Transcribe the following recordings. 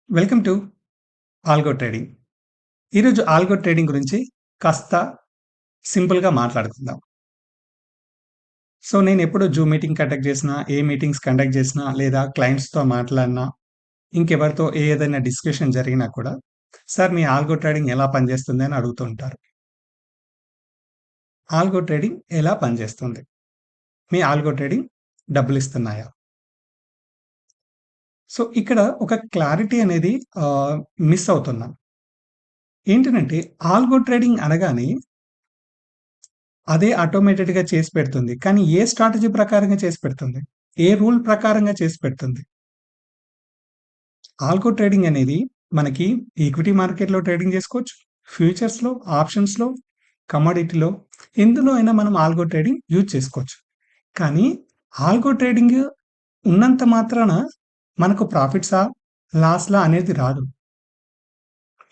Welcome to algo trading. ఈరోజు algo trading గురించి కాస్త సింపుల్‌గా మాట్లాడుకుందాం. సో, నేనెప్పుడు జూమ్ మీటింగ్ కండక్ట్ చేసినా, ఏ మీటింగ్స్ కండక్ట్ చేసినా, లేదా క్లయింట్స్‌తో మాట్లాడినా, ఇంకెవరితో ఏదైనా డిస్కషన్ జరిగినా కూడా, "సార్ మీ ఆల్గో ట్రేడింగ్ ఎలా పనిచేస్తుంది?" అని అడుగుతూ ఉంటారు. ఆల్గో ట్రేడింగ్ ఎలా పనిచేస్తుంది? మీ ఆల్గో ట్రేడింగ్ డబ్బులిస్తున్నాయా? సో, ఇక్కడ ఒక క్లారిటీ అనేది మిస్ అవుతున్నాం. ఏంటనంటే ఆల్గో ట్రేడింగ్ అనగానే అదే ఆటోమేటెడ్‌గా చేసి పెడుతుంది. కానీ ఏ స్ట్రాటజీ ప్రకారంగా చేసి పెడుతుంది? ఏ రూల్ ప్రకారంగా చేసి పెడుతుంది? ఆల్గో ట్రేడింగ్ అనేది మనకి ఈక్విటీ మార్కెట్‌లో ట్రేడింగ్ చేసుకోవచ్చు. ఫ్యూచర్స్‌లో, ఆప్షన్స్‌లో, కమోడిటీలో ఎందులో అయినా మనం ఆల్గో ట్రేడింగ్ యూజ్ చేసుకోవచ్చు. కానీ ఆల్గో ట్రేడింగ్ ఉన్నంత మాత్రాన మనకు ప్రాఫిట్సా? లాస్‌లా అనేది రాదు.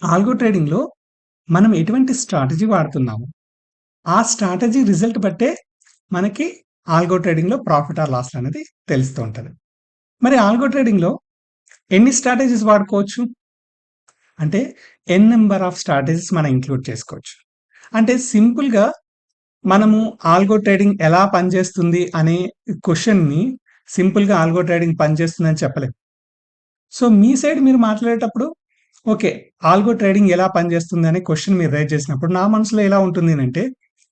ఆల్గో ట్రేడింగ్‌లో మనం ఎటువంటి స్ట్రాటజీ వాడుతున్నాము? ఆ స్ట్రాటజీ రిజల్ట్ బట్టే మనకి ఆల్గో ట్రేడింగ్‌లో ప్రాఫిట్ ఆర్ లాస్ అనేది తెలుస్తూ ఉంటది. మరి ఆల్గో ట్రేడింగ్‌లో ఎన్ని స్ట్రాటజీస్ వాడుకోవచ్చు? అంటే ఎన్ నంబర్ ఆఫ్ స్ట్రాటజీస్ మనం ఇంక్లూడ్ చేసుకోవచ్చు. అంటే సింపుల్‌గా మనము ఆల్గో ట్రేడింగ్ ఎలా పనిచేస్తుంది అనే క్వెషన్‌ని సింపుల్‌గా ఆల్గో ట్రేడింగ్ పనిచేస్తుందని చెప్పలేం. సో, మీ సైడ్ మీరు మాట్లాడేటప్పుడు ఓకే. ఆల్గో ట్రేడింగ్ ఎలా పనిచేస్తుంది అనే క్వెషన్ మీరు రైజ్ చేసినప్పుడు నా మనసులో ఎలా ఉంటుంది అనంటే,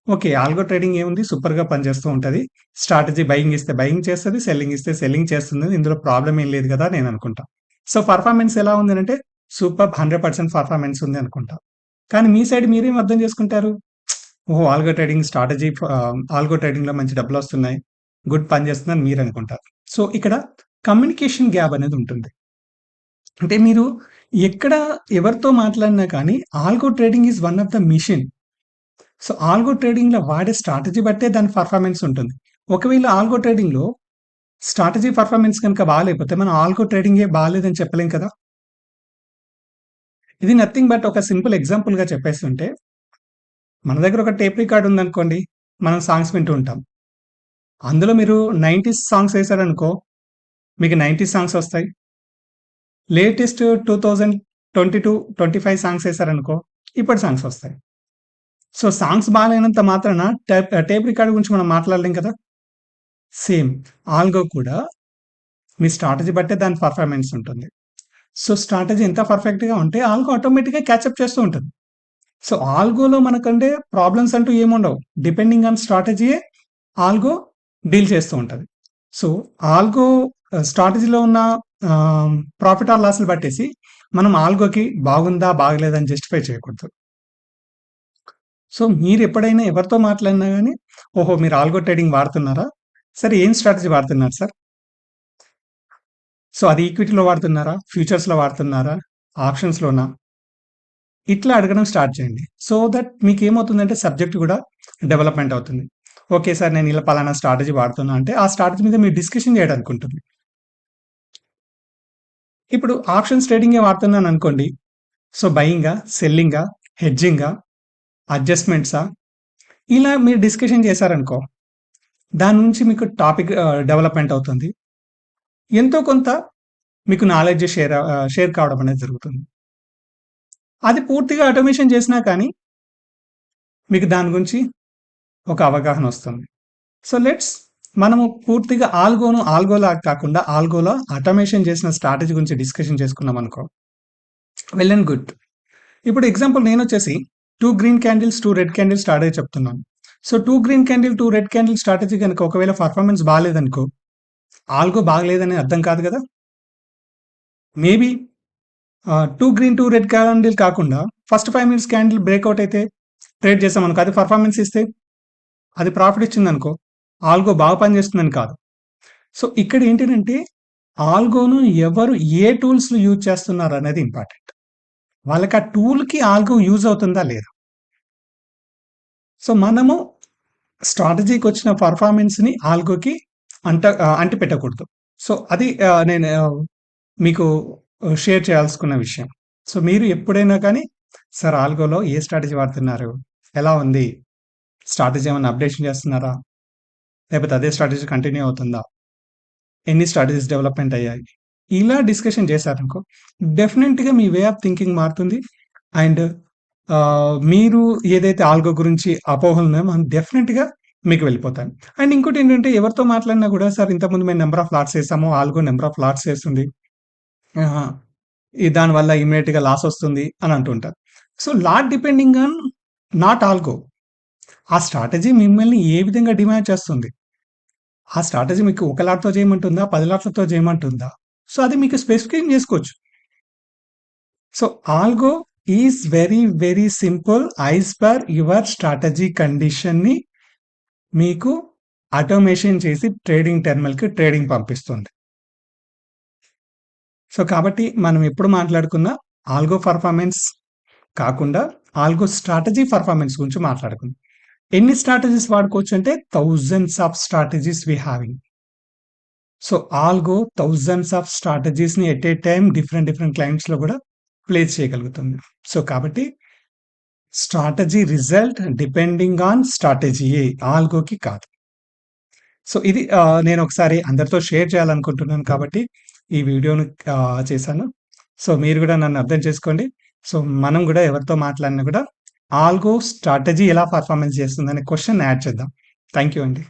ఓకే. ఆల్గో ట్రేడింగ్ ఏముంది సూపర్‌గా పనిచేస్తూ ఉంటది. స్ట్రాటజీ బయింగ్ ఇస్తే బయింగ్ చేస్తది. సెల్లింగ్ ఇస్తే సెల్లింగ్ చేస్తుంది. ఇందులో ప్రాబ్లమ్ ఏం లేదు కదా! అని నేను అనుకుంటా. సో, పెర్ఫార్మన్స్ ఎలా ఉంది అనంటే సూపర్బ్ 100% పెర్ఫార్మన్స్ ఉంది అనుకుంటా. కానీ మీ సైడ్ మీరేం అర్థం చేసుకుంటారు? ఓహో! ఆల్గో ట్రేడింగ్‌లో మంచి డబ్బులొస్తున్నాయి. గుడ్ పనిచేస్తుందని మీరనుకుంటారు. సో, ఇక్కడ కమ్యూనికేషన్ గ్యాప్ అనేది ఉంటుంది. అంటే మీరు ఎక్కడ ఎవరితో మాట్లాడినా కానీ algo trading is one of the mission. So, algo ట్రేడింగ్‌లో వాడే స్ట్రాటజీ బట్టే దాని పెర్ఫార్మన్స్ ఉంటుంది. ఒకవేళ ఆల్గో ట్రేడింగ్‌లో స్ట్రాటజీ పెర్ఫార్మన్స్ గనుక బాలేకపోతే మనం ఆల్గో ట్రేడింగే బాలేదని చెప్పలేం కదా! ఇది నథింగ్ బట్ ఒక సింపుల్ ఎగ్జాంపుల్‌గా చెప్పేసుంటే, మన దగ్గర ఒక టేప్ రికార్డ్ ఉందనుకోండి. మనం సాంగ్స్ వింటూ ఉంటాం. అందులో మీరు 90స్ సాంగ్స్ ఎసారనుకో, మీకు 90స్ సాంగ్స్ ఒస్తాయి. లేటెస్ట్ 2022, 25 సాంగ్స్ ఎసారనుకో, ఇప్పటి సాంగ్స్ ఒస్తాయి. సో, సాంగ్స్ బాలేనంత మాత్రాన టేప్ రికార్డ్ గురించి మనం మాట్లాడలేం కదా! సేమ్ ఆల్గో కూడా మీ స్ట్రాటజీ బట్టే దాని పెర్ఫార్మన్స్ ఉంటుంది. సో, స్ట్రాటజీ ఎంత పర్ఫెక్ట్‌గా ఉంటే ఆల్గో ఆటోమేటిక్‌గా క్యాచప్ చేస్తూ ఉంటుంది. సో, ఆల్గోలో మనకంటే ప్రాబ్లమ్స్ అంటూ ఏముండవు. డిపెండింగ్ ఆన్ స్ట్రాటజీయే ఆల్గో డీల్ చేస్తూ ఉంటది. సో, ఆల్గో స్ట్రాటజీలో ఉన్న ప్రాఫిట్ ఆర్ లాస్‌లు బట్టేసి మనం ఆల్గోకి బాగుందా? బాగలేదా? అని జస్టిఫై చేయకూడదు. సో, మీరెప్పుడైనా ఎవరితో మాట్లాడినా గాని, ఓహో! మీరు ఆల్గో ట్రేడింగ్ వాడుతున్నారా? సరే ఏం స్ట్రాటజీ వాడుతున్నారు సార్? సో, అది ఈక్విటీలో వాడుతున్నారా? ఫ్యూచర్స్‌లో వాడుతున్నారా? ఆప్షన్స్‌లోనా? ఇట్లా అడగడం స్టార్ట్ చేయండి. సో దట్ మీకేమవుతుందంటే సబ్జెక్ట్ గూడా డెవలప్‌మెంట్ అవుతుంది. ఓకే సార్ నేను ఇలా పలానా స్ట్రాటజీ వాడుతున్నా అంటే, ఆ స్ట్రాటజీ మీద మీరు డిస్కషన్ చేయడానికుంటుంది. ఇప్పుడు ఆప్షన్స్ ట్రేడింగే వాడుతున్నాననుకోండి. సో, బయింగా? సెల్లింగా? హెడ్జింగా? అడ్జస్ట్‌మెంట్సా? ఇలా మీరు డిస్కషన్ చేశారనుకో, దాని నుంచి మీకు టాపిక్ డెవలప్‌మెంట్ అవుతుంది. ఎంతో కొంత మీకు నాలెడ్జ్ షేర్ కావడం అనేది జరుగుతుంది. అది పూర్తిగా ఆటోమేషన్ చేసినా కానీ, మీకు దాని గురించి ఒక అవగాహనొస్తుంది. సో, మనము పూర్తిగా ఆల్గోలాగా కాకుండా ఆల్గోలో ఆటోమేషన్ చేసిన స్ట్రాటజీ గురించి డిస్కషన్ చేసుకున్నామనుకో, వెల్ అండ్ గుడ్. ఇప్పుడు ఎగ్జాంపుల్ నేనొచ్చేసి 2 green candles, 2 red candles strategy చెప్తున్నాను. So, 2 green candle, 2 red candle strategy గనుక ఒకవేళ పెర్ఫార్మన్స్ బాలేదనుకో, ఆల్గో బాగలేదని అర్థం కాదు గదా! మేబీ 2 గ్రీన్, 2 రెడ్ క్యాండిల్ కాకుండా ఫస్ట్ 5 మినిట్స్ క్యాండిల్ బ్రేక్‌ఔట్ అయితే ట్రేడ్ చేసామనుకో, అది పెర్ఫార్మన్స్ ఇస్తే, అది ప్రాఫిట్ ఇచ్చిందనుకో, ఆల్గో బాగా పనిచేస్తుందని కాదు. సో, ఇక్కడేంటినంటే ఆల్గోను ఎవరు ఏ టూల్స్‌ని యూజ్ చేస్తున్నారనేది ఇంపార్టెంట్. వాళ్ళకి ఆ టూల్‌కి ఆల్గో యూజ్ అవుతుందా లేదా? సో, మనము స్ట్రాటజీకొచ్చిన పెర్ఫార్మన్స్‌ని ఆల్గోకి అంటిపెట్టకూడదు. సో, అది నేను మీకు షేర్ చేయాల్సుకున్న విషయం. సో, మీరు ఎప్పుడైనా కానీ, సార్ ఆల్గోలో ఏ స్ట్రాటజీ వాడుతున్నారు? ఎలా ఉంది? స్ట్రాటజీ ఏమన్నా అప్‌డేషన్ చేస్తున్నారా? లేకపోతే అదే స్ట్రాటజీ కంటిన్యూ అవుతుందా? ఎన్ని స్ట్రాటజీస్ డెవలప్‌మెంట్ అయ్యాయి? ఇలా డిస్కషన్ చేశారనుకో, డెఫినెట్‌గా మీ వే ఆఫ్ థింకింగ్ మారుతుంది. అండ్ మీరు ఏదైతే ఆల్గో గురించి అపోహలున్నాయో మనం డెఫినెట్‌గా మీకు వెళ్ళిపోతాయి. అండ్ ఇంకోటేంటంటే ఎవరితో మాట్లాడినా గూడా సార్ ఇంతకుముందు మేము నంబర్ ఆఫ్ లాట్స్ ఏసాము. ఆల్గో నంబర్ ఆఫ్ లాట్స్ ఏస్తుంది. ఆహా! దానివల్ల ఇమ్మీడియేట్‌గా లాస్ వస్తుంది అని అంటుంటారు. So, lot depending on not algo. ఆ స్ట్రాటజీ మిమ్మల్ని ఏ విధంగా డిమాండ్ చేస్తుంది? ఆ స్ట్రాటజీ మీకు ఒక లాట్‌తో చేయమంటుందా? 10 లాట్లతో చేయమంటుందా? సో, అది మీకు స్పెసిఫికేషన్ చేసుకోవచ్చు. So, algo is very, very simple as per your strategy కండిషన్‌ని మీకు ఆటోమేషన్ చేసి ట్రేడింగ్ టెర్మినల్‌కి ట్రేడింగ్ పంపిస్తుంది. సో, కాబట్టి మనం ఎప్పుడు మాట్లాడుకున్న ఆల్గో పర్ఫార్మెన్స్ కాకుండా ఆల్గో స్ట్రాటజీ పర్ఫార్మెన్స్ గురించి మాట్లాడుకుందాం. ఎన్ని స్ట్రాటజీస్ వాడుకోవచ్చు అంటే thousands of strategies we having. So, algo thousands of స్ట్రాటజీస్‌ని at a time different, different క్లయింట్స్‌లో కూడా ప్లేస్ చేయగలుగుతుంది. సో, కాబట్టి స్ట్రాటజీ రిజల్ట్ డిపెండింగ్ ఆన్ స్ట్రాటజీయే ఆల్గోకి కాదు. సో, ఇది నేను ఒకసారి అందరితో షేర్ చేయాలనుకుంటున్నాను కాబట్టి ఈ వీడియోని చేశాను. సో, మీరు గూడా నన్ను అర్థం చేసుకోండి. సో, మనం గూడా ఎవరితో మాట్లాడినా గూడా ఆల్గో స్ట్రాటజీ ఎలా పెర్ఫార్మన్స్ చేస్తుందనే క్వెషన్ యాడ్ చేద్దాం. థాంక్ యూ అండి.